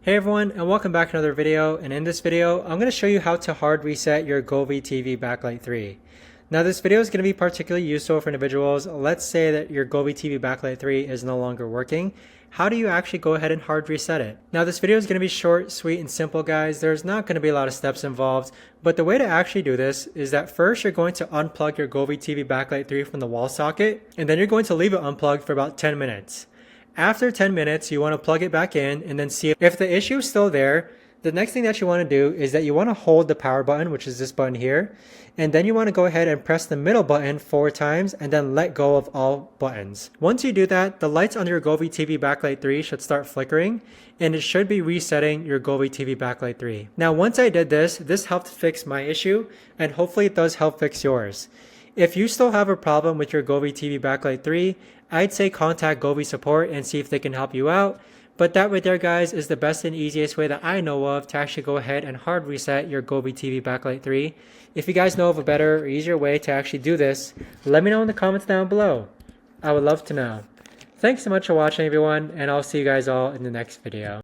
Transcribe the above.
Hey everyone, and welcome back to another video. And in this video, I'm going to show you how to hard reset your Govee TV Backlight 3. Now this video is going to be particularly useful for individuals. Let's say that your Govee TV Backlight 3 is no longer working. How do you actually go ahead and hard reset it? Now this video is going to be short, sweet, and simple, guys. There's not going to be a lot of steps involved, but the way to actually do this is that first you're going to unplug your Govee TV Backlight 3 from the wall socket, and then you're going to leave it unplugged for about 10 minutes. After 10 minutes, you want to plug it back in and then see if the issue is still there. The next thing that you want to do is that you want to hold the power button, which is this button here, and then you want to go ahead and press the middle button 4 times and then let go of all buttons. Once you do that, the lights on your Govee TV Backlight 3 should start flickering, and it should be resetting your Govee TV Backlight 3. Now once I did this helped fix my issue, and hopefully it does help fix yours. If you still have a problem with your Govee TV Backlight 3, I'd say contact Govee support and see if they can help you out. But that right there, guys, is the best and easiest way that I know of to actually go ahead and hard reset your Govee TV Backlight 3. If you guys know of a better or easier way to actually do this, let me know in the comments down below. I would love to know. Thanks so much for watching, everyone, and I'll see you guys all in the next video.